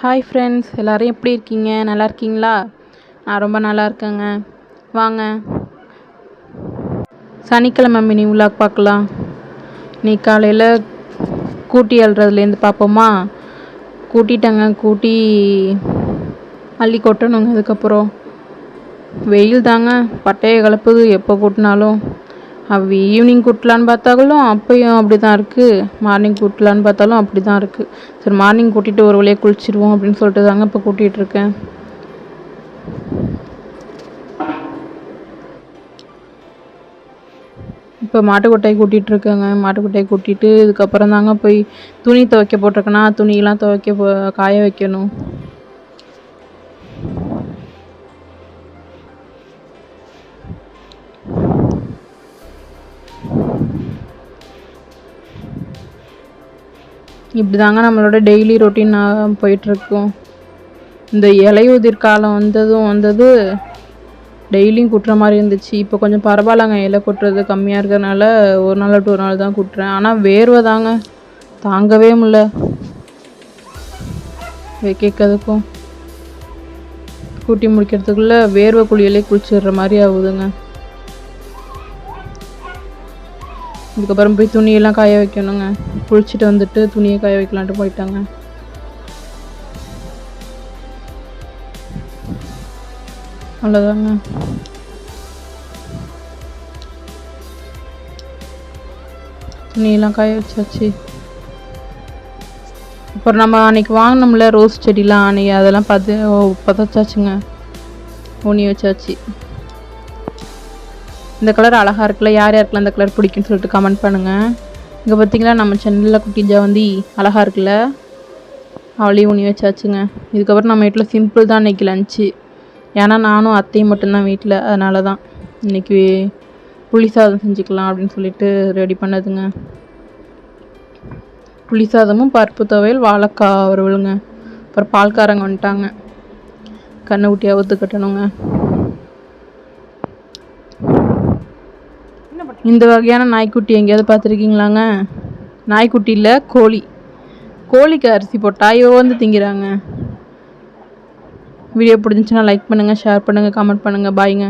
Hi friends, எல்லோரும் எப்படி இருக்கீங்க? நல்லா இருக்கீங்களா? நான் ரொம்ப நல்லா இருக்கேங்க. வாங்க சனிக்கிழமை மினி விலாக் பார்க்கலாம். நீ காலையில் கூட்டி அள்ளுறதுலேருந்து பார்ப்போமா? கூட்டிட்டேங்க. கூட்டி அள்ளி கொட்டணுங்க. அதுக்கப்புறம் வெயில் தாங்க பட்டையை கலப்புது. எப்போ கூட்டினாலும் ஈவினிங் கூட்டலான்னு பார்த்தாலும் அப்பயும் அப்படி தான் இருக்குது. மார்னிங் கூட்டலான்னு பார்த்தாலும் அப்படி தான் இருக்குது. சரி, மார்னிங் கூட்டிகிட்டு ஒரு வழியாக குளிச்சிடுவோம் அப்படின்னு சொல்லிட்டு தாங்க இப்போ கூட்டிகிட்ருக்கேன். இப்போ மாட்டுக்கொட்டையை கூட்டிகிட்ருக்கேங்க. மாட்டுக்கொட்டையை கூட்டிகிட்டு இதுக்கப்புறம் தாங்க போய் துணி துவைக்க போட்டிருக்கேன்னா துணியெல்லாம் காய வைக்கணும். இப்படி தாங்க நம்மளோட டெய்லி ரொட்டீன் போயிட்டுருக்கோம். இந்த இலையுதிர் காலம் வந்தது டெய்லியும் கொட்டுற மாதிரி இருந்துச்சு. இப்போ கொஞ்சம் பரவாயில்லங்க. இலை கொட்டுறது கம்மியாக இருக்கிறதுனால ஒரு நாள் விட்டு ஒரு நாள் தான் கொட்டுறேன். ஆனால் வேர்வை தாங்க தாங்கவே முடியல. கேட்கறதுக்கும் கூட்டி முடிக்கிறதுக்குள்ளே வேர்வை குளியலே குளிச்சிடுற மாதிரி ஆகுதுங்க. இதுக்கப்புறம் போய் துணியெல்லாம் காய வைக்கணுங்க. குளிச்சுட்டு வந்துட்டு துணியை காய வைக்கலான்ட்டு போயிட்டாங்க. அவ்வளோதாங்க. துணியெல்லாம் காய வச்சாச்சு. அப்புறம் நம்ம அன்றைக்கி வாங்கினோம்ல ரோஸ் செடிலாம், அன்றைக்கி அதெல்லாம் பதச்சாச்சுங்க. ஊனி வச்சாச்சு. இந்த கலர் அழகாக இருக்குல்ல. யார் யாருக்கெல்லாம் இந்த கலர் பிடிக்குன்னு சொல்லிட்டு கமெண்ட் பண்ணுங்கள். இங்கே பார்த்தீங்களா நம்ம சேனலில் குட்டி ஜவந்தி அழகாக இருக்குல்ல, அவளையும் ஊனி வச்சாச்சுங்க. இதுக்கப்புறம் நம்ம வீட்டில் சிம்பிள் தான் இன்றைக்கி லஞ்சு. ஏன்னா நானும் அத்தையும் மட்டும்தான் வீட்டில். அதனால தான் இன்றைக்கி புளி சாதம் செஞ்சுக்கலாம் அப்படின்னு சொல்லிட்டு ரெடி பண்ணதுங்க. புளி சாதமும் பருப்பு துவையல் வாழைக்காய் வறுவலுங்க. அப்புறம் பால்காரங்க வந்துட்டாங்க. கண்ணை ஊட்டி அவுத்து கட்டணுங்க. இந்த வகையான நாய்க்குட்டி எங்கேயாவது பார்த்துருக்கீங்களாங்க? நாய்க்குட்டி இல்லை, கோழிக்கு அரிசி போட்டால் வந்து திங்கிறாங்க. வீடியோ பிடிச்சிச்சுன்னா லைக் பண்ணுங்கள், ஷேர் பண்ணுங்கள், கமெண்ட் பண்ணுங்கள். பாய்ங்க.